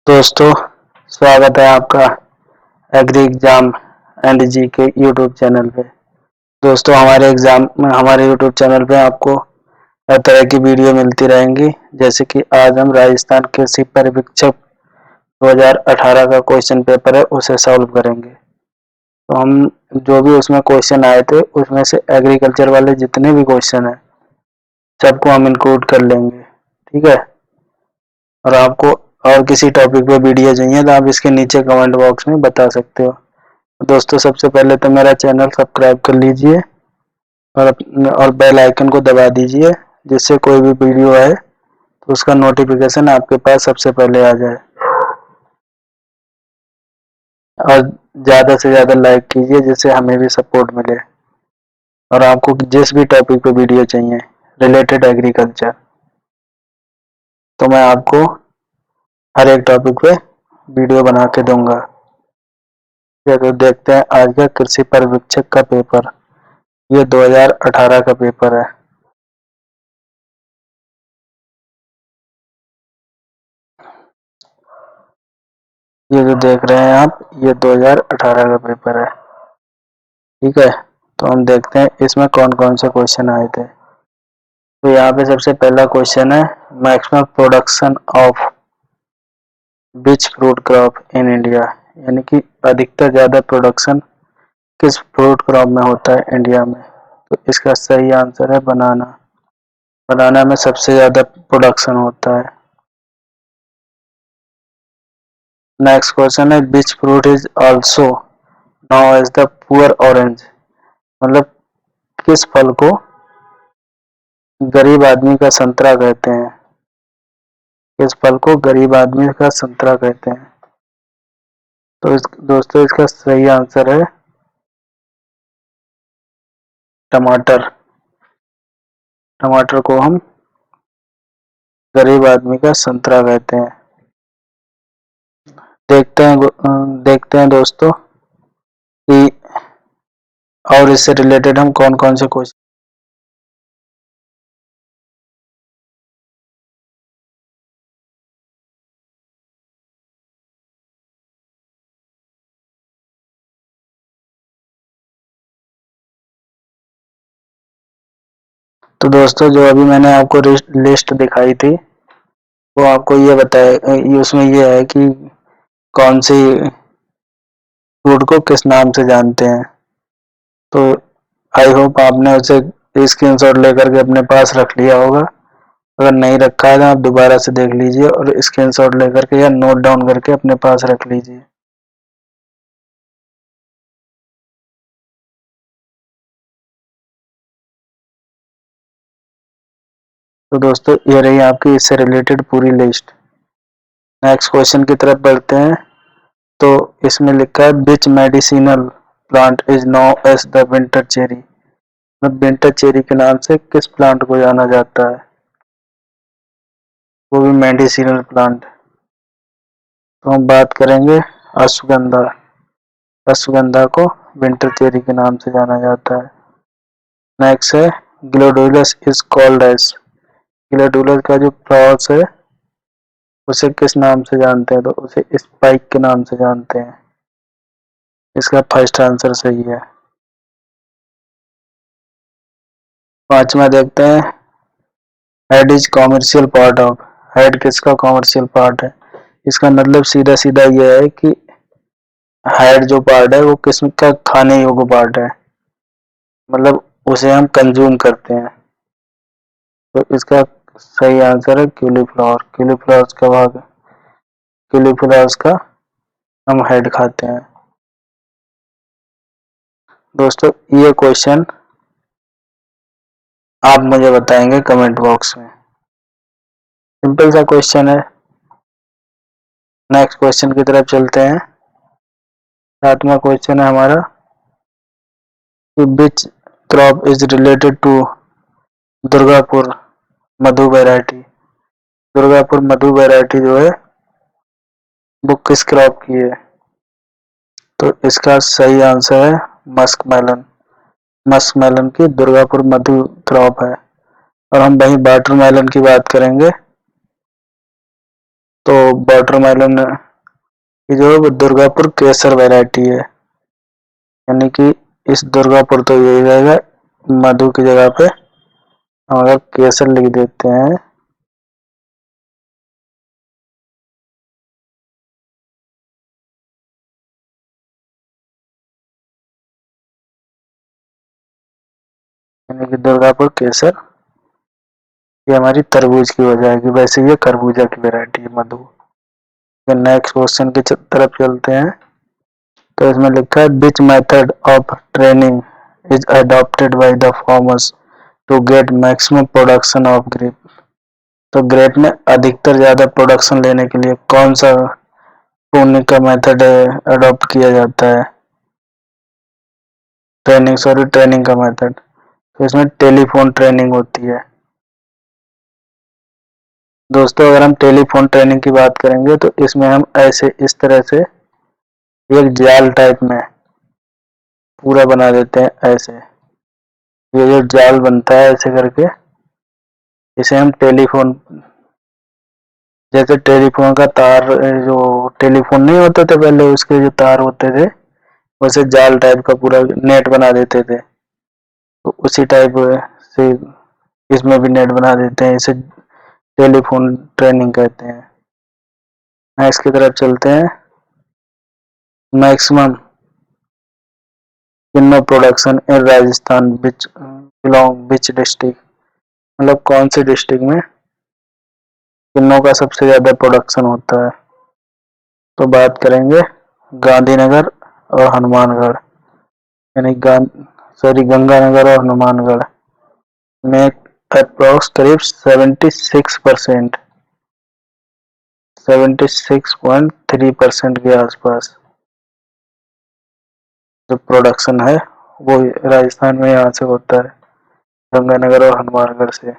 दोस्तों, स्वागत है आपका एग्री एग्जाम एंड जी के यूट्यूब चैनल पे। दोस्तों, हमारे यूट्यूब चैनल पे आपको हर तरह की वीडियो मिलती रहेंगी। जैसे कि आज हम राजस्थान कृषि पर्यवेक्षक 2018 का क्वेश्चन पेपर है उसे सॉल्व करेंगे। तो हम जो भी उसमें क्वेश्चन आए थे उसमें से एग्रीकल्चर वाले जितने भी क्वेश्चन हैं सबको हम इंक्लूड कर लेंगे। ठीक है। और आपको और किसी टॉपिक पे वीडियो चाहिए तो आप इसके नीचे कमेंट बॉक्स में बता सकते हो। दोस्तों, सबसे पहले तो मेरा चैनल सब्सक्राइब कर लीजिए और बेल आइकन को दबा दीजिए, जिससे कोई भी वीडियो आए तो उसका नोटिफिकेशन आपके पास सबसे पहले आ जाए। और ज़्यादा से ज़्यादा लाइक कीजिए जिससे हमें भी सपोर्ट मिले। और आपको जिस भी टॉपिक पे वीडियो चाहिए रिलेटेड एग्रीकल्चर, तो मैं आपको हर एक टॉपिक पे वीडियो बना के दूंगा। तो देखते हैं आज का कृषि पर्यवेक्षक का पेपर। ये 2018 का पेपर है। ये जो देख रहे हैं आप, ये 2018 का पेपर है। ठीक है। तो हम देखते हैं इसमें कौन कौन से क्वेश्चन आए थे। तो यहाँ पे सबसे पहला क्वेश्चन है, maximum production of which fruit crop in India, यानी कि अधिकतर ज़्यादा प्रोडक्शन किस फ्रूट क्रॉप में होता है इंडिया में। तो इसका सही आंसर है बनाना। बनाना में सबसे ज़्यादा प्रोडक्शन होता है। नेक्स्ट क्वेश्चन है, which fruit is also known as the poor orange, मतलब किस फल को गरीब आदमी का संतरा कहते हैं। किस फल को गरीब आदमी का संतरा कहते हैं। तो दोस्तों, इसका सही आंसर है टमाटर। टमाटर को हम गरीब आदमी का संतरा कहते हैं। देखते हैं दोस्तों कि और इससे रिलेटेड हम कौन कौन से क्वेश्चन। तो दोस्तों, जो अभी मैंने आपको लिस्ट दिखाई थी वो आपको ये बताए, उसमें ये है कि कौन सी फ्रूट को किस नाम से जानते हैं। तो आई होप आपने उसे स्क्रीनशॉट लेकर के अपने पास रख लिया होगा। अगर नहीं रखा है तो आप दोबारा से देख लीजिए और स्क्रीनशॉट लेकर के या नोट डाउन करके अपने पास रख लीजिए। तो दोस्तों, ये रही आपकी इससे रिलेटेड पूरी लिस्ट। नेक्स्ट क्वेश्चन की तरफ बढ़ते हैं। तो इसमें लिखा है, which medicinal plant is known as the winter cherry, मतलब विंटर चेरी के नाम से किस प्लांट को जाना जाता है। वो भी मेडिसिनल प्लांट। तो हम बात करेंगे अश्वगंधा। अश्वगंधा को विंटर चेरी के नाम से जाना जाता है। नेक्स्ट है, ग्लोडुलस इज कॉल्ड एज, ग्लोडुलस का जो फ्लावर्स है उसे किस नाम से जानते हैं। तो उसे स्पाइक के नाम से जानते हैं। इसका फर्स्ट आंसर सही है। पांचवा देखते हैं, head is commercial part of, head किसका कॉमर्शियल पार्ट है। इसका मतलब सीधा सीधा यह है कि हेड जो पार्ट है वो किस्म का खाने योग्य पार्ट है, मतलब उसे हम कंज्यूम करते हैं। तो इसका सही आंसर है क्यूलीफ्लावर। क्यूलीफ्लावर्स का भाग, क्यूलीफ्लावर्स का हम हेड खाते हैं। दोस्तों, ये क्वेश्चन आप मुझे बताएंगे कमेंट बॉक्स में। सिंपल सा क्वेश्चन है। नेक्स्ट क्वेश्चन की तरफ चलते हैं। सातवां क्वेश्चन है हमारा, कि which crop is related to Durgapur Madhu variety. Durgapur Madhu variety जो है वो किस क्रॉप की है। तो इसका सही आंसर है मस्क मेलन। मस्क मेलन की दुर्गापुर मधु क्रॉप है। और हम वहीं वाटरमेलन की बात करेंगे। तो वाटरमेलन की जो है वो दुर्गापुर केसर वैरायटी है, यानी कि इस दुर्गापुर तो यही रहेगा, मधु की जगह पे हम अगर केसर लिख देते हैं यानी कि दुर्गापुर केसर, ये हमारी तरबूज की हो जाएगी। वैसे ये खरबूजा की वैरायटी है मधु। नेक्स्ट क्वेश्चन की तरफ चलते हैं। तो इसमें लिखा है which method of training is adopted by the farmers to get maximum production of grape. तो ग्रेप में अधिकतर ज्यादा प्रोडक्शन लेने के लिए कौन सा प्रूनिंग का मेथड अडॉप्ट किया जाता है? ट्रेनिंग का मेथड। तो इसमें टेलीफोन ट्रेनिंग होती है। दोस्तों अगर हम टेलीफोन ट्रेनिंग की बात करेंगे तो इसमें हम ऐसे इस तरह से एक जाल टाइप में पूरा बना देते हैं। ऐसे ये जो जाल बनता है ऐसे करके, इसे हम टेलीफोन, जैसे टेलीफोन का तार, जो टेलीफोन नहीं होते थे पहले, उसके जो तार होते थे वैसे जाल टाइप का पूरा नेट बना देते थे, तो उसी टाइप से इसमें भी नेट बना देते हैं। इसे टेलीफोन ट्रेनिंग कहते हैं। नेक्स्ट की तरफ चलते हैं। Maximum kinnow production in Rajasthan which belong which district, मतलब कौन से डिस्ट्रिक्ट में किन्नों का सबसे ज्यादा प्रोडक्शन होता है? तो बात करेंगे गांधीनगर और हनुमानगढ़, यानी गंगानगर और हनुमानगढ़ में अप्रोक्स करीब 76%, 76.3% के आसपास जो प्रोडक्शन है वो राजस्थान में यहाँ से होता है, गंगानगर और हनुमानगढ़ से।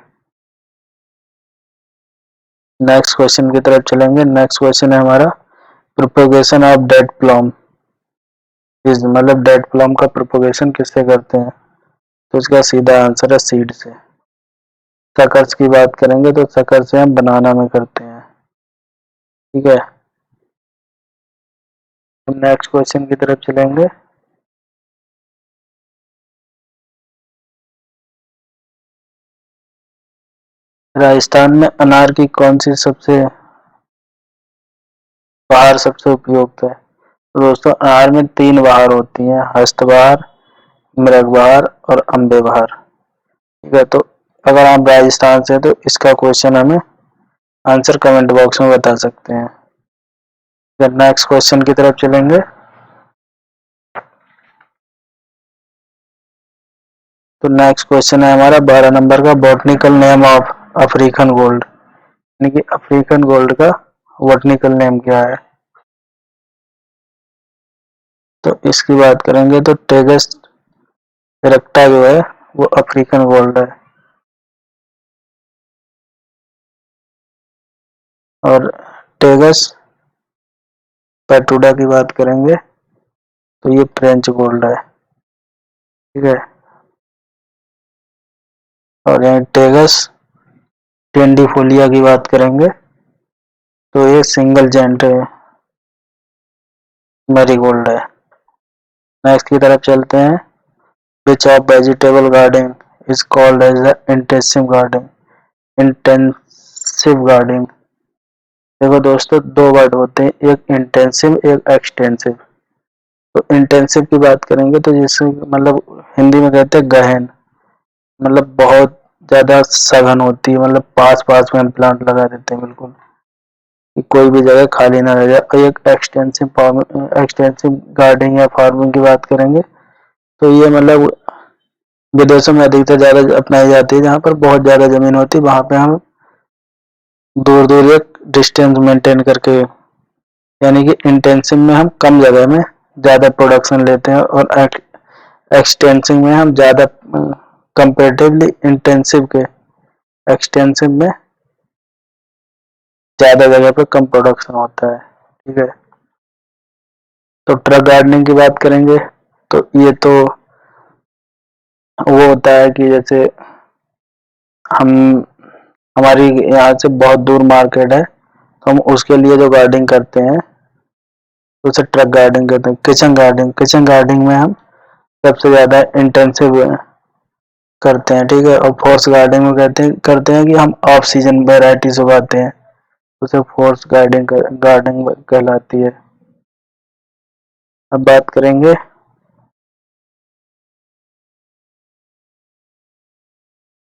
नेक्स्ट क्वेश्चन की तरफ चलेंगे। नेक्स्ट क्वेश्चन है हमारा propagation of dead plum is, मतलब डेड प्लम का प्रोपोगेशन किससे करते हैं? तो इसका सीधा आंसर है सीड से। शकर्स की बात करेंगे तो शकर से हम बनाना में करते हैं। ठीक है, हम नेक्स्ट क्वेश्चन की तरफ चलेंगे। राजस्थान में अनार की कौन सी बहार सबसे उपयुक्त है? तो दोस्तों अनार में 3 बहार होती हैं, हस्त बहार, मृग बहार और अम्बे बहार। ठीक है, तो अगर आप राजस्थान से तो इसका क्वेश्चन हमें आंसर कमेंट बॉक्स में बता सकते हैं। फिर नेक्स्ट क्वेश्चन की तरफ चलेंगे। तो नेक्स्ट क्वेश्चन है हमारा 12 नंबर का, botanical name of African gold, यानी कि अफ्रीकन गोल्ड का बॉटनिकल नेम क्या है? तो इसकी बात करेंगे तो टेगस एरेक्टा जो है वो अफ्रीकन गोल्ड है। और टेगस पेटूडा की बात करेंगे तो ये फ्रेंच गोल्ड है। ठीक है, और यहाँ टेगस टेंडिफोलिया की बात करेंगे तो ये सिंगल जेंट मैरीगोल्ड है। नेक्स्ट की तरफ चलते हैं। Which of vegetable gardening is called as the intensive gardening, intensive gardening. देखो दोस्तों दो वर्ड होते हैं, एक इंटेंसिव एक एक्सटेंसिव। तो इंटेंसिव की बात करेंगे तो जिसे मतलब हिंदी में कहते हैं गहन, मतलब बहुत ज्यादा सघन होती है, मतलब पास पास में हम प्लांट लगा देते हैं बिल्कुल कि कोई भी जगह खाली ना रह जाए। और एक एक्सटेंसिव गार्डनिंग या फार्मिंग की बात करेंगे तो ये मतलब विदेशों में अधिकतर ज्यादा अपनाई जाती है, जहाँ पर बहुत ज्यादा जमीन होती है वहां पे हम दूर दूर एक डिस्टेंस मेंटेन करके, यानी कि इंटेंसिव में हम कम जगह में ज्यादा प्रोडक्शन लेते हैं और एक्सटेंसिव में हम ज्यादा, कंपेरेटिवली इंटेंसिव के एक्सटेंसिव में ज्यादा जगह पे कम प्रोडक्शन होता है। ठीक है, तो ट्रक गार्डनिंग की बात करेंगे तो ये तो वो होता है कि जैसे हम, हमारी यहाँ से बहुत दूर मार्केट है तो हम उसके लिए जो गार्डनिंग करते हैं तो उसे ट्रक गार्डनिंग कहते हैं। किचन गार्डनिंग में हम सबसे ज़्यादा इंटेंसिव करते हैं, ठीक है। और फोर्स गार्डनिंग में करते हैं कि हम ऑफ सीजन वेराइटीज उगाते हैं, उसे फोर्स गार्डनिंग कहलाती है। अब बात करेंगे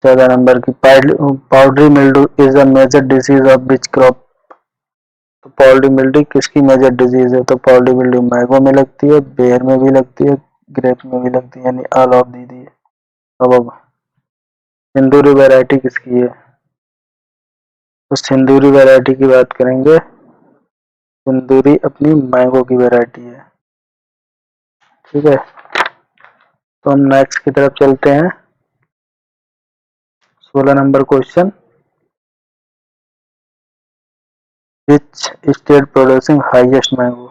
14 नंबर की, powdery mildew is a major disease of which crop. तो पाउडरी मिल्ड्यू किसकी मेजर डिजीज है? तो पाउडरी मिल्ड्यू मैंगो में लगती है, बेर में भी लगती है, ग्रेप में भी लगती है, यानी ऑल ऑफ दी है। अब सिंदूरी वैरायटी किसकी है? तो सिंदूरी वैरायटी की बात करेंगे, सिंदूरी अपनी मैंगो की वैरायटी है, ठीक है। तो हम नेक्स्ट की तरफ चलते हैं। 16 number question, which state producing highest mango.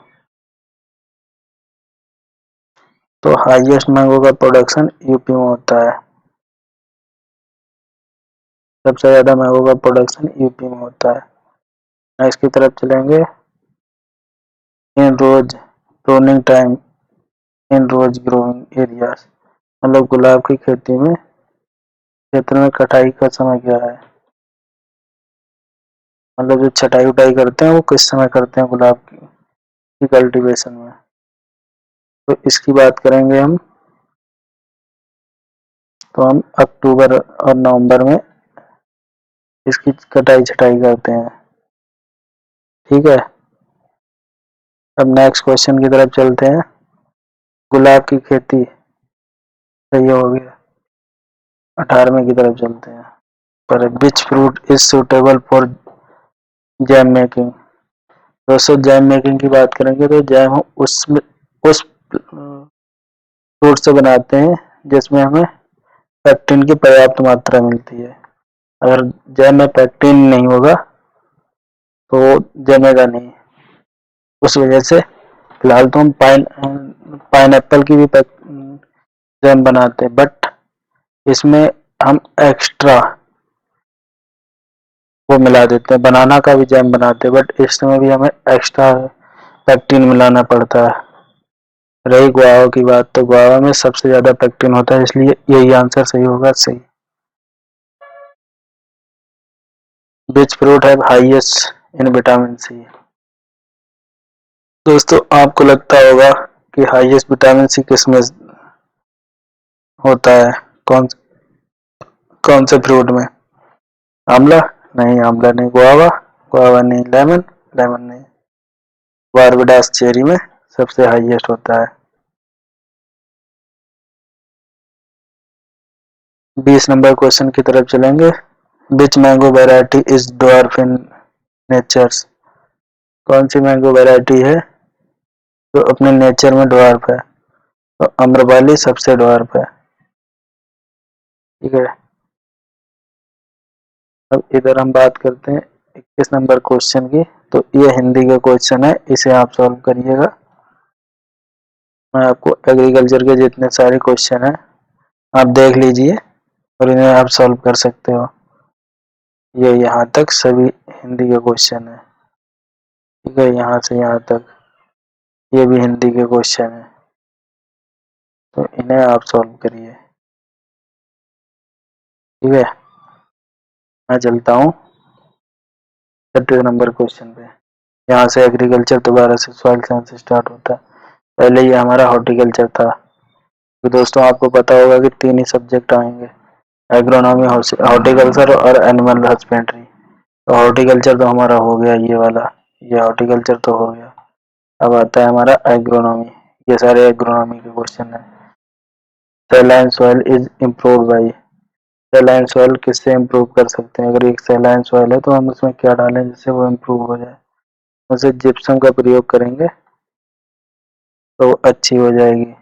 तो हाईएस्ट मैंगो का प्रोडक्शन यूपी में होता है, सबसे ज्यादा मैंगो का प्रोडक्शन यूपी में होता है। नेक्स्ट की तरफ चलेंगे, in rose pruning time in rose growing areas, मतलब गुलाब की खेती में क्षेत्र में कटाई का समय क्या है? मतलब जो छटाई उटाई करते हैं वो किस समय करते हैं गुलाब की कल्टीवेशन में? तो इसकी बात करेंगे हम, तो हम अक्टूबर और नवंबर में इसकी कटाई छटाई करते हैं, ठीक है। अब नेक्स्ट क्वेश्चन की तरफ चलते हैं, गुलाब की खेती सही हो गया। 18वें की तरफ चलते हैं, पर विच fruit is suitable for jam making. दोस्तों जैम मेकिंग की बात करेंगे तो जैम हम उस फ्रूट से बनाते हैं जिसमें हमें पेक्टिन की पर्याप्त मात्रा मिलती है। अगर जैम में पेक्टिन नहीं होगा तो जमेगा नहीं। उस वजह से फिलहाल तो हम पाइन एप्पल की भी जैम बनाते हैं, बट इसमें हम एक्स्ट्रा वो मिला देते हैं, बनाना का भी जैम बनाते हैं, बट इसमें भी हमें एक्स्ट्रा पेक्टिन मिलाना पड़ता है। रही गुआवा की बात, तो गुआवा में सबसे ज्यादा पेक्टिन होता है, इसलिए यही आंसर सही होगा, सही। Which fruit have highest in vitamin C. दोस्तों आपको लगता होगा कि हाईएस्ट विटामिन सी किसमें होता है, कौन कौन से फ्रूट में? आंवला नहीं, आंवला नहीं। गुआवा गुआवा नहीं। लेमन लेमन नहीं। बारबेडोस चेरी में सबसे हाईएस्ट होता है। 20 नंबर क्वेश्चन की तरफ चलेंगे, which mango variety is dwarf in natures. कौन सी मैंगो वेराइटी है जो अपने नेचर में ड्वार्फ है? तो अम्रपाली सबसे ड्वार्फ है, ठीक है। अब इधर हम बात करते हैं 21 नंबर क्वेश्चन की। तो ये हिंदी का क्वेश्चन है, इसे आप सॉल्व करिएगा। मैं आपको एग्रीकल्चर के जितने सारे क्वेश्चन हैं आप देख लीजिए और इन्हें आप सॉल्व कर सकते हो। ये यहाँ तक सभी हिंदी के क्वेश्चन है, ठीक है। यहाँ से यहाँ तक ये भी हिंदी के क्वेश्चन है, तो इन्हें आप सॉल्व करिए, ठीक है। मैं चलता हूँ 36 नंबर क्वेश्चन पे। यहाँ से एग्रीकल्चर दोबारा से सॉइल साइंस स्टार्ट होता है। पहले ये हमारा हॉर्टिकल्चर था। तो दोस्तों आपको पता होगा कि 3 ही सब्जेक्ट आएंगे, एग्रोनॉमी, हॉर्टिकल्चर और एनिमल हस्बेंड्री। तो हॉर्टिकल्चर तो हमारा हो गया, ये वाला, ये हॉर्टिकल्चर तो हो गया। अब आता है हमारा एग्रोनॉमी। ये सारे एग्रोनॉमी के क्वेश्चन है। Saline soil is improve by. Saline soil किससे इम्प्रूव कर सकते हैं? अगर एक सैलाइन सॉइल है तो हम उसमें क्या डालें जिससे वो इम्प्रूव हो जाए? उसे जिप्सम का प्रयोग करेंगे तो अच्छी हो जाएगी।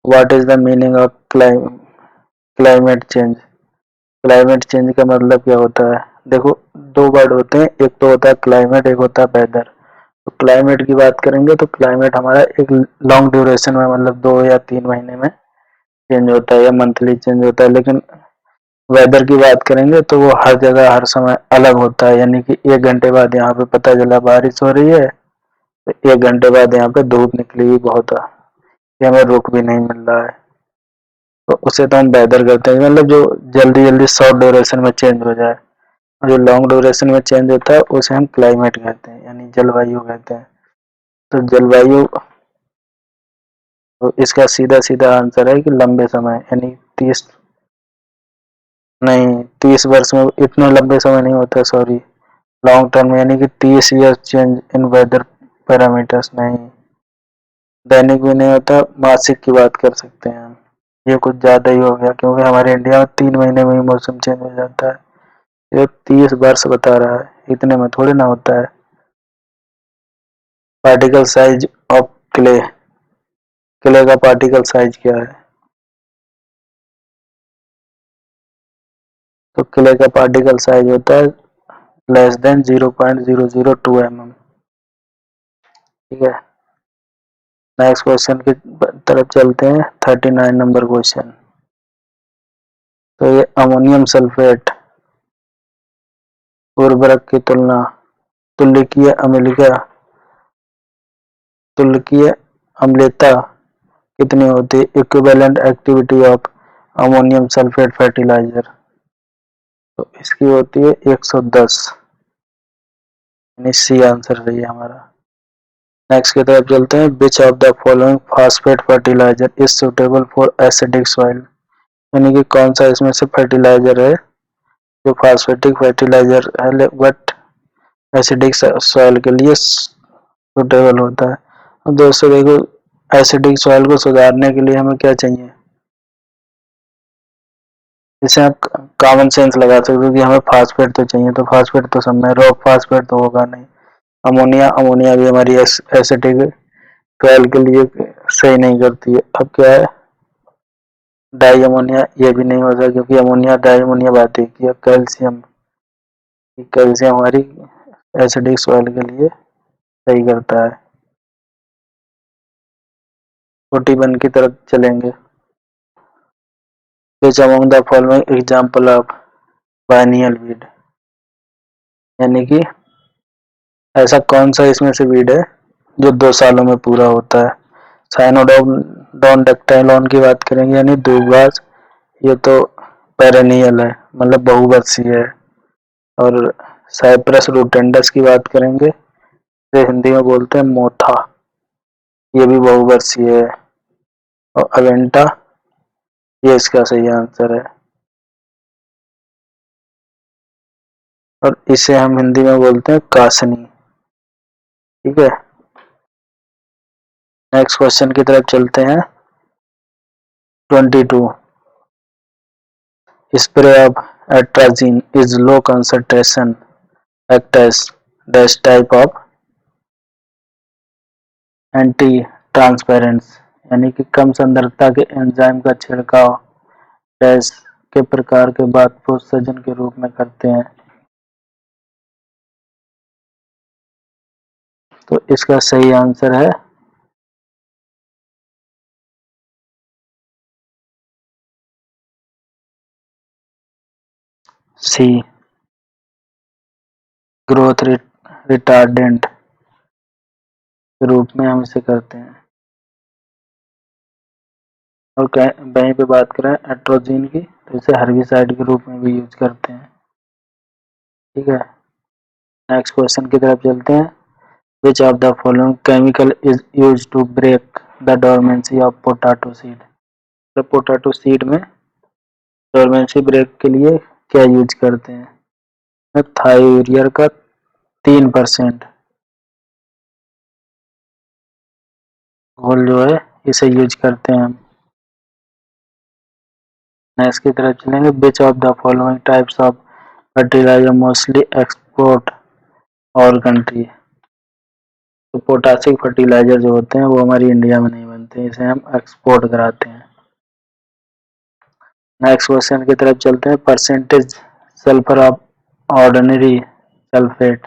What is the meaning of climate change. Climate change का मतलब क्या होता है? देखो दो वर्ड होते हैं, एक तो होता है क्लाइमेट, एक होता है वेदर। तो क्लाइमेट की बात करेंगे तो क्लाइमेट हमारा एक लॉन्ग ड्यूरेशन में, मतलब 2 या 3 महीने में चेंज होता है या मंथली चेंज होता है। लेकिन वेदर की बात करेंगे तो वो हर जगह हर समय अलग होता है, यानी कि 1 घंटे बाद यहाँ पे पता चला बारिश हो रही है, तो 1 घंटे बाद यहाँ पे धूप निकली हुई बहुत है, ये हमें रुक भी नहीं मिल रहा है, तो उसे तो हम वेदर करते हैं, मतलब जो जल्दी जल्दी शॉर्ट ड्यूरेशन में चेंज हो जाए। और जो लॉन्ग ड्यूरेशन में चेंज होता है उसे हम क्लाइमेट कहते हैं, यानी जलवायु कहते हैं। तो जलवायु, तो इसका सीधा सीधा आंसर है कि लंबे समय, यानी 30, नहीं 30 वर्ष में इतने लंबे समय नहीं होता, सॉरी, लॉन्ग टर्म यानी कि 30 year change in weather parameters नहीं, दैनिक भी नहीं होता, मासिक की बात कर सकते हैं हम। ये कुछ ज्यादा ही हो गया, क्योंकि हमारे इंडिया में 3 महीने में ही मौसम चेंज हो जाता है। ये 30 वर्ष बता रहा है, इतने में थोड़ी ना होता है। Particle size of clay, clay का पार्टिकल साइज क्या है? तो क्ले का पार्टिकल साइज होता है लेस देन 0.002 mm। ठीक है, नेक्स्ट क्वेश्चन की तरफ चलते हैं, 39 नंबर क्वेश्चन। तो ये अमोनियम सल्फेट उर्वरक की तुलना तुल्यकीय अम्लीयता तुल्यकीय अम्लता कितनी होती है? Equivalent activity of ammonium sulphate fertiliser, तो इसकी होती है 110, यानी सी आंसर सही है हमारा। नेक्स्ट की तरफ चलते हैं, which of the following phosphate fertiliser is suitable for acidic soil, यानी कि कौन सा इसमें से फर्टिलाइजर है जो फास्फेटिक फर्टिलाइजर है बट एसिडिक सॉइल के लिए सुटेबल होता है। अब दोस्तों देखो, एसिडिक सॉइल को सुधारने के लिए हमें क्या चाहिए, जैसे आप कॉमन सेंस लगा सकते हो कि हमें फास्फेट तो चाहिए, तो फास्फेट तो सब में, रॉक फास्फेट तो होगा नहीं। अमोनिया, अमोनिया भी हमारी एसिडिक सॉइल के लिए सही नहीं करती है। अब क्या है, डाई अमोनिया, ये भी नहीं होता, क्योंकि अमोनिया डाई अमोनिया बात है कि कैल्शियम, कैल्शियम हमारी एसिडिक सॉइल के लिए सही करता है। 41 की तरफ चलेंगे। Which among the following example of biennial weed, यानी कि ऐसा कौन सा इसमें से वीड है जो 2 सालों में पूरा होता है? साइनोडोन डेक्टाइलॉन की बात करेंगे, यानी दूबघास, ये तो पेरेनियल है, मतलब बहुवर्षीय है। और साइप्रस रूटेंडस की बात करेंगे, तो हिंदी में बोलते हैं मोथा, ये भी बहुवर्षीय है। और अवेंटा, ये इसका सही आंसर है। और इसे हम हिंदी में बोलते हैं कासनी। ठीक है, नेक्स्ट क्वेश्चन की तरफ चलते हैं। 22, spray of atrazine is low concentration act as dash type of anti transpirants, यानी कि कम सांद्रता के एंजाइम का छिड़काव डैश के प्रकार के बाद उत्सर्जन के रूप में करते हैं। तो इसका सही आंसर है सी, ग्रोथ रिटार्डेंट के रूप में हम इसे करते हैं। और वहीं पे बात करें एट्रोजिन की, तो इसे हर्बिसाइड के रूप में भी यूज करते हैं। ठीक है, नेक्स्ट क्वेश्चन की तरफ चलते हैं। Which of the following chemical is use to break the dormancy of potato seed, तो पोटैटो सीड में डोरमेंसी ब्रेक के लिए क्या यूज करते हैं? थायोरियर का 3% घोल जो है इसे यूज करते हैं हम। नेक्स्ट की तरफ चलेंगे। Which of the following types of fertiliser mostly export और कंट्री, तो पोटासिक फर्टिलाइजर जो होते हैं वो हमारी इंडिया में नहीं बनते, इसे हम एक्सपोर्ट कराते हैं। नेक्स्ट क्वेश्चन की तरफ चलते हैं। Percentage sulphur of ordinary sulphate,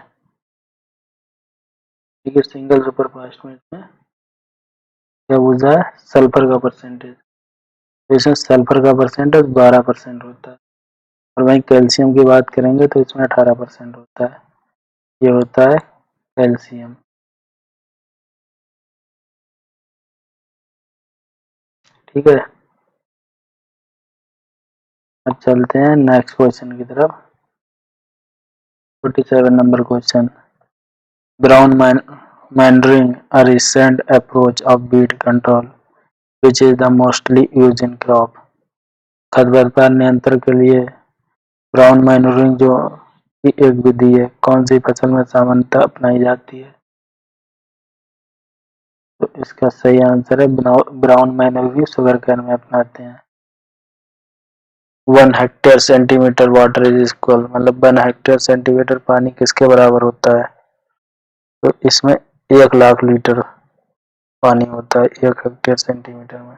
ठीक है, सिंगल सुपर फास्फेट में क्या पूछा है? सल्फर का परसेंटेज, तो इसमें सल्फर का परसेंटेज 12% होता है। और वहीं कैल्शियम की बात करेंगे तो इसमें 18% होता है, ये होता है कैल्शियम। ठीक है, अब चलते हैं नेक्स्ट क्वेश्चन की तरफ। 47 number question, ground manuring a recent approach of weed control which is the mostly used in crop। खरपतवार नियंत्रण के लिए ग्राउंड मैन्योरिंग जो की एक विधि है, कौन सी फसल में सामान्यतः अपनाई जाती है? तो इसका सही आंसर है ब्राउन मैन्योरिंग शुगर केन में अपनाते हैं। 1 hectare centimetre water is equal, मतलब 1 हेक्टेयर सेंटीमीटर पानी किसके बराबर होता है? तो इसमें 1 लाख लीटर पानी होता है 1 हेक्टेयर सेंटीमीटर में।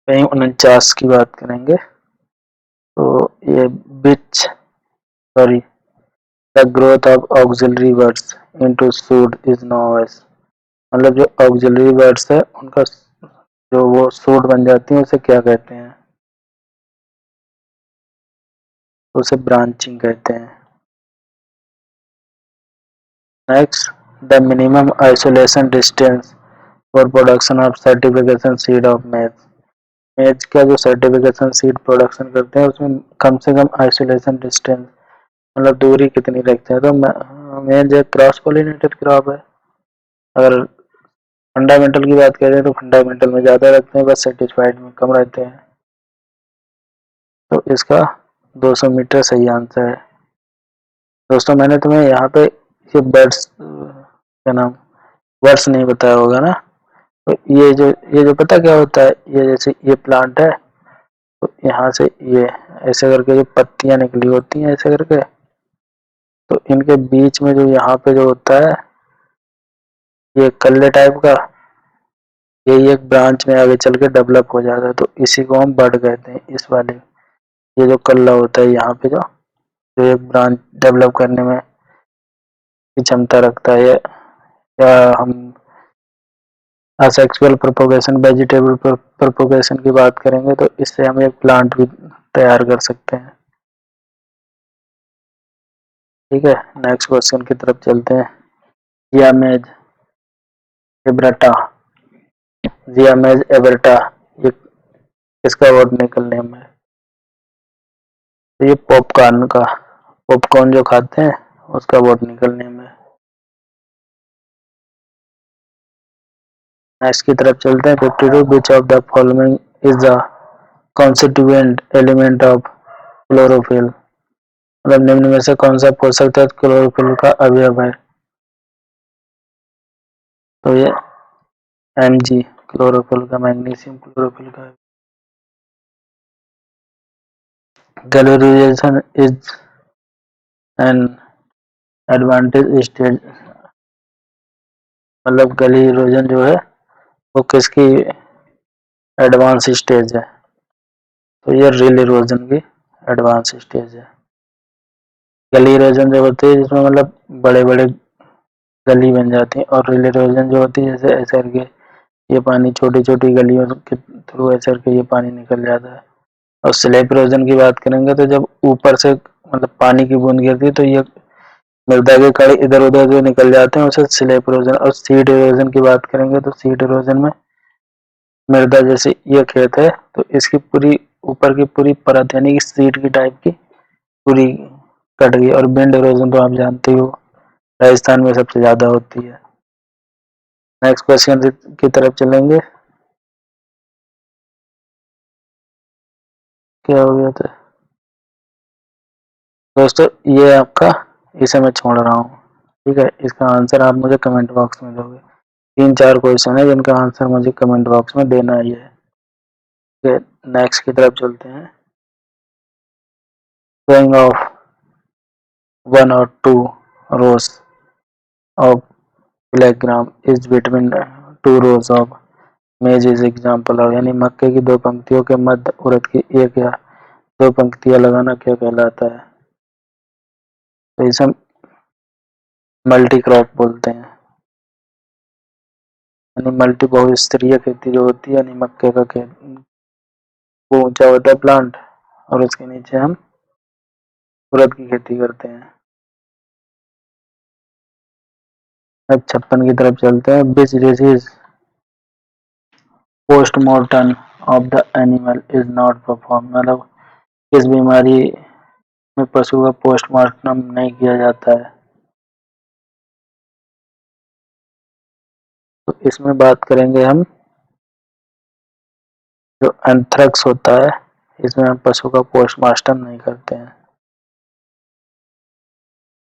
वहीं 49 की बात करेंगे तो ये which sorry the growth of axillary buds into shoot is known as, मतलब जो ऑक्सिलरी वर्ड्स है उनका जो वो सूट बन जाती है उसे क्या कहते हैं? उसे ब्रांचिंग कहते हैं। Next, the minimum isolation distance for production of certification seed of मेज। मेज का जो सर्टिफिकेशन सीड प्रोडक्शन करते हैं उसमें कम से कम आइसोलेशन डिस्टेंस मतलब दूरी कितनी रखते हैं? तो मेज एक क्रॉस पोलिनेटेड क्रॉप है। अगर फंडामेंटल की बात करें तो फंडामेंटल में ज़्यादा रखते हैं, बस सेटिस्फाइड में कम रहते हैं। तो इसका 200 मीटर सही आंसर है। दोस्तों मैंने तुम्हें यहाँ पे ये बर्ड्स क्या नाम वर्ड्स नहीं बताया होगा ना, तो ये जो पता क्या होता है, ये जैसे ये प्लांट है तो यहाँ से ये ऐसे करके जो पत्तियां निकली होती हैं ऐसे करके, तो इनके बीच में जो यहाँ पे जो होता है ये कल्ले टाइप का, यही एक ब्रांच में आगे चल के डेवलप हो जाता है, तो इसी को हम बर्ड कहते हैं। इस वाले ये जो कल्ला होता है यहाँ पे जो एक ब्रांच डेवलप करने में की क्षमता रखता है, या हम असेक्सुअल प्रोपोगेशन वेजिटेबल प्रोपोगेशन की बात करेंगे तो इससे हम एक प्लांट भी तैयार कर सकते हैं। ठीक है, नेक्स्ट क्वेश्चन की तरफ चलते हैं। जियामेज एब्राटा, जियामेज एब्राटा ये किसका बॉटनिकल नेम है? तो ये पॉपकॉर्न का, पॉपकॉर्न जो खाते हैं उसका बॉटनिकल नेम है। नेक्स्ट की तरफ चलते हैं। 52 विच of the following is the constituent element of chlorophyll, मतलब निम्न में से कौन सा पोषक तत्व क्लोरोफिल का अवयव है? तो ये Mg क्लोरोफिल का, मैग्नीशियम क्लोरोफिल का। गैलोरीजेशन इज एन एडवांटेज स्टेज, मतलब गैलोरीजन जो है वो किसकी एडवांस स्टेज है? तो ये रिल इरोजन की एडवांस स्टेज है। गली इरोजन जो होती है जिसमें मतलब बड़े बड़े गली बन जाती है, और रिल इरोजन जो होती है जैसे ऐसे करके ये पानी छोटी छोटी गलियों के थ्रू ऐसे करके ये पानी निकल जाता है। और स्लैब इरोजन की बात करेंगे तो जब ऊपर से मतलब पानी की बूंद गिरती है तो ये मृदा के कण इधर उधर जो निकल जाते हैं उसे स्लैब इरोजन। और सीड इरोजन की बात करेंगे तो सीड इरोजन में मृदा जैसे ये खेत है तो इसकी पूरी ऊपर की पूरी परत यानी कि सीड की टाइप की पूरी कट गई। और विंड इरोजन तो आप जानते ही हो राजस्थान में सबसे ज्यादा होती है। नेक्स्ट क्वेश्चन की तरफ चलेंगे। क्या हो गया था दोस्तों, ये आपका इसे मैं छोड़ रहा हूँ। ठीक है, इसका आंसर आप मुझे कमेंट बॉक्स में दोगे। 3-4 क्वेश्चन है जिनका आंसर मुझे कमेंट बॉक्स में देना ही है। ठीक है, नेक्स्ट की तरफ चलते हैं। Going of 1 or 2 rows of kilogram is between 2 rows of maize is example of, यानी मक्के की 2 पंक्तियों के मध्य उड़द की 1 या 2 पंक्तियां लगाना क्या कहलाता है? तो इसे मल्टी क्रॉप बोलते हैं, यानी मल्टी बहुस्तरीय खेती जो होती है, यानी मक्के का वो ऊंचा होता है प्लांट, और उसके नीचे हम उड़द की खेती करते हैं। अब 56 की तरफ चलते हैं। Which disease postmortem of the animal is not perform, मतलब किस बीमारी में पशु का पोस्टमार्टम नहीं किया जाता है। तो इसमें बात करेंगे हम जो एंथ्रेक्स होता है, इसमें हम पशु का पोस्टमार्टम नहीं करते हैं।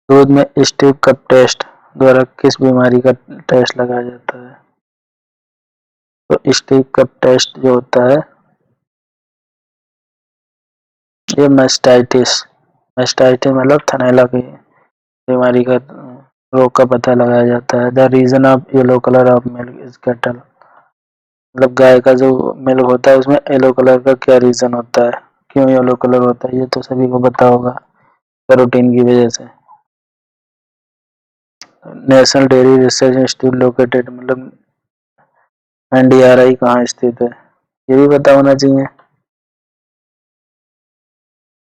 दूध में स्टीप कप टेस्ट द्वारा किस बीमारी का टेस्ट लगाया जाता है। तो स्टीप कप टेस्ट जो होता है ये मेस्टाइटिस मतलब थनैला की बीमारी का रोग का पता लगाया जाता है। The reason of yellow colour of milk is cattle, मतलब गाय का जो मिल्क होता है उसमें येलो कलर का क्या रीजन होता है, क्यों येलो कलर होता है, ये तो सभी को पता होगा, कैरोटीन की वजह से। National dairy research institute located, मतलब एनडीआरआई कहाँ स्थित है, ये भी पता होना चाहिए।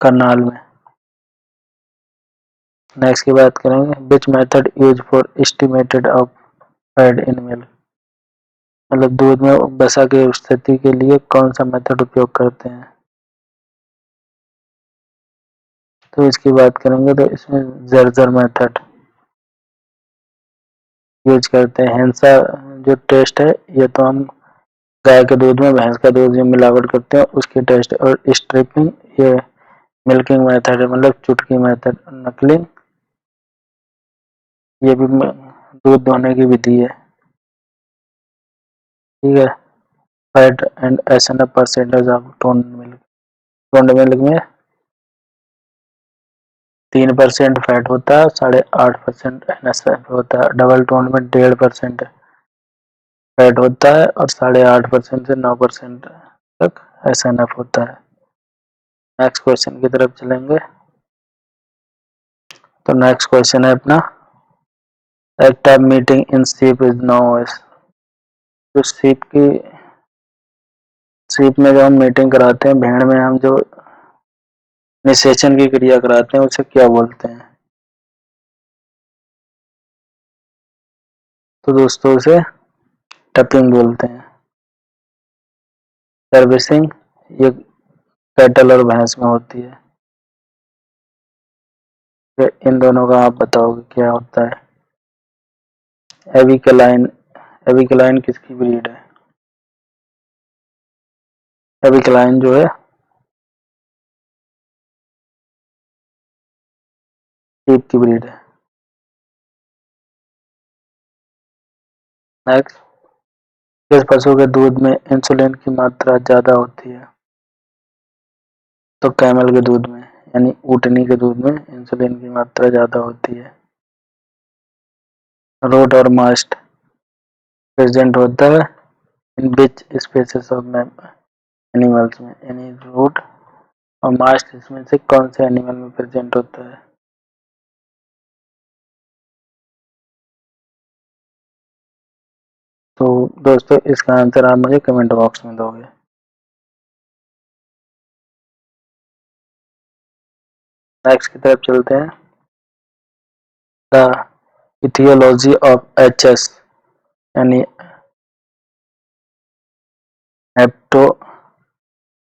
करनाल में। नेक्स्ट की बात करेंगे। Which method use for estimated of fat in milk, मतलब दूध में वसा की स्थिति के लिए कौन सा मेथड उपयोग करते हैं। तो इसकी बात करेंगे तो इसमें जर्जर मेथड यूज करते हैं। हैंसा जो टेस्ट है ये तो हम गाय के दूध में भैंस का दूध जो मिलावट करते हैं उसकी टेस्ट, और स्ट्रिपिंग ये मिल्किंग मेथड है, मतलब चुटकी मेथड, नकलिंग ये भी दूध दोहने की विधि है। ठीक है। Fat and SNF percentage of toned milk में 3% फैट होता है, 8.5% एनएसएफ होता है। डबल टोन में 1.5% फैट होता है और 8.5% से 9% तक एसएनएफ होता है। नेक्स्ट क्वेश्चन की तरफ चलेंगे। तो नेक्स्ट क्वेश्चन है अपना, act of meeting in sheep is known as, जो शीप में जो हम मीटिंग कराते हैं, भेड़ में हम जो निषेचन की क्रिया कराते हैं उसे क्या बोलते हैं। तो दोस्तों उसे टपिंग बोलते हैं। सर्विसिंग ये कैटल और भैंस में होती है। इन दोनों का आप बताओगे क्या होता है। एविकलाइन, एविकलाइन किसकी ब्रीड है। एविकलाइन जो है शीप की ब्रीड है। नेक्स्ट, किस पशु के दूध में इंसुलिन की मात्रा ज्यादा होती है। तो कैमल के दूध में, यानी ऊँटनी के दूध में इंसुलिन की मात्रा ज्यादा होती है। रोट और मास्ट प्रेजेंट होता है इन विच स्पीशीज ऑफ एनिमल्स में, यानी रूट और मास्ट इसमें से कौन से एनिमल में प्रेजेंट होता है। तो दोस्तों इसका आंसर आप मुझे कमेंट बॉक्स में दोगे। नेक्स्ट की तरफ चलते हैं। द इथियोलॉजी ऑफ एचएस, यानी हेप्टो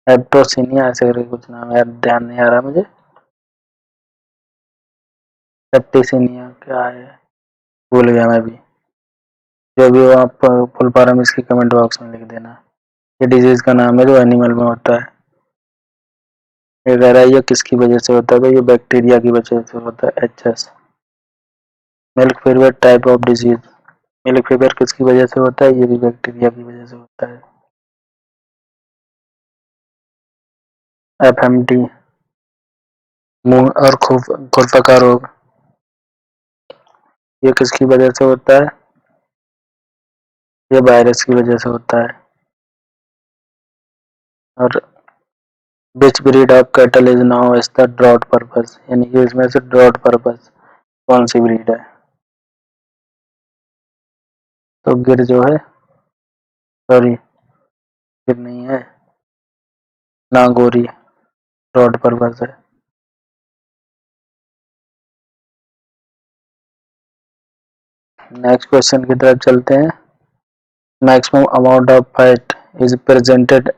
हेप्टोसिनिया ऐसे करके कुछ नाम है, ध्यान नहीं आ रहा मुझे। सेप्टिसिनिया क्या है, भूल गया मैं भी। जो भी हो आप फुल फॉर्म इसकी कमेंट बॉक्स में लिख देना। ये डिजीज का नाम है जो एनिमल में होता है। ये कह रहा है ये किसकी वजह से होता है, तो ये बैक्टीरिया की वजह से होता है, HS. Milk fever type of disease, milk fever किसकी वजह से होता है, ये भी बैक्टीरिया की वजह से होता है। एफएमटी मुंह और खुरपा का रोग, ये किसकी वजह से होता है, ये वायरस की वजह से होता है। और which breed of cattle is known as the draught purpose, यानी कि इसमें से ड्रॉट पर्पस कौन सी ब्रीड है। तो गिर जो है, सॉरी गिर नहीं है, नागौरी रोड पर बस है। नेक्स्ट क्वेश्चन की तरफ चलते हैं। Maximum amount of fat is presented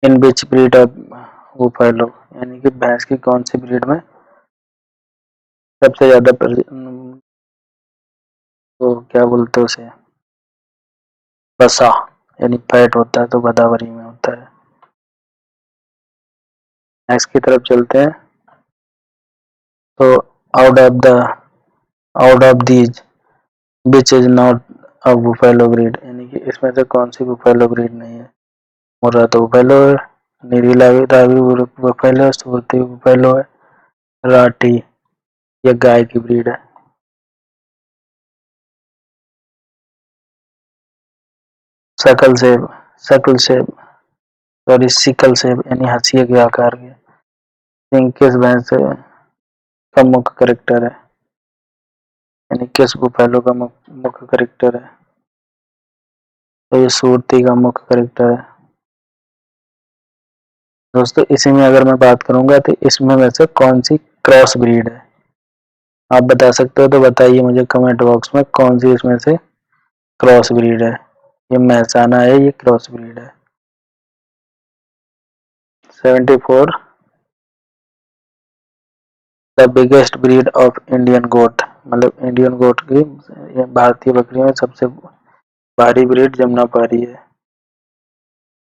in which breed of buffalo, यानी कि भैंस की कौन सी ब्रीड में सबसे ज्यादा तो क्या बोलते हैं उसे, वसा यानी फैट होता है, तो गोदावरी में होता है। नेक्स्ट की तरफ चलते हैं। तो out of these which is not a buffalo breed, यानी कि इसमें से कौन सी बुफैलो ब्रीड नहीं है। मुर्रा तो बुफैलो है, नीली रावी बुफैलो है, सूरती बुफैलो है, राठी या गाय की ब्रीड है। शकल सेब सॉरी सिकल सेब यानी हंसिया के आकार के। सिंह किस भैंस का मुख्य करेक्टर है, यानी किस बुफैलो का मुख्य करेक्टर है। तो ये सूरती का मुख्य करेक्टर है। दोस्तों इसी में अगर मैं बात करूंगा तो इसमें में से कौन सी क्रॉस ब्रीड है, आप बता सकते हो तो बताइए मुझे कमेंट बॉक्स में कौन सी इसमें से क्रॉस ब्रीड है। ये महसाना है, ये क्रॉस ब्रीड है। 74 the biggest breed of Indian goat, मतलब इंडियन गोट की भारतीय बकरी में सबसे भारी ब्रीड जमुनापारी है।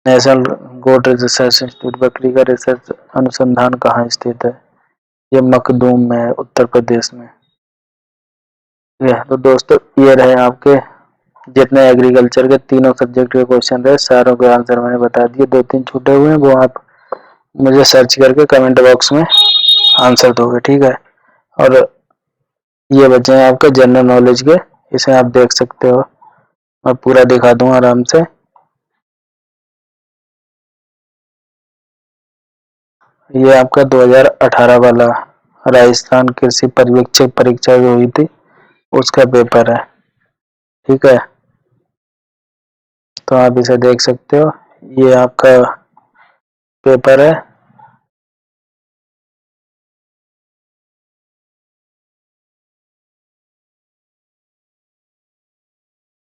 नेशनल गोट रिसर्च इंस्टीट्यूट बकरी का रिसर्च अनुसंधान कहाँ स्थित है, ये मखदूम में है, उत्तर प्रदेश में। तो दोस्तों ये रहे आपके जितने एग्रीकल्चर के तीनों सब्जेक्ट के क्वेश्चन रहे, सारों के आंसर मैंने बता दिए। 2-3 छूटे हुए हैं, वो आप मुझे सर्च करके कमेंट बॉक्स में आंसर दोगे, ठीक है। और ये बचे हैं आपके जनरल नॉलेज के, इसे आप देख सकते हो, मैं पूरा दिखा दूंगा आराम से। ये आपका 2018 वाला राजस्थान कृषि पर्यवेक्षक परीक्षा जो हुई थी उसका पेपर है, ठीक है। तो आप इसे देख सकते हो, ये आपका पेपर है।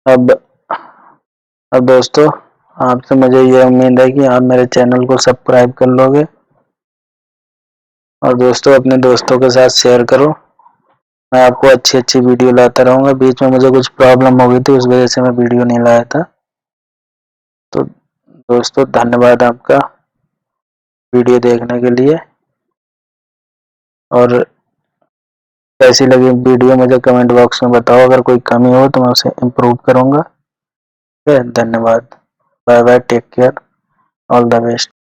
अब दोस्तों आपसे मुझे ये उम्मीद है कि आप मेरे चैनल को सब्सक्राइब कर लोगे, और दोस्तों अपने दोस्तों के साथ शेयर करो। मैं आपको अच्छी अच्छी वीडियो लाता रहूँगा। बीच में मुझे कुछ प्रॉब्लम हो गई थी, उस वजह से मैं वीडियो नहीं लाया था। तो दोस्तों धन्यवाद आपका वीडियो देखने के लिए, और कैसी लगी वीडियो मुझे कमेंट बॉक्स में बताओ। अगर कोई कमी हो तो मैं उसे इम्प्रूव करूँगा। ठीक है, धन्यवाद, bye bye, take care, all the best.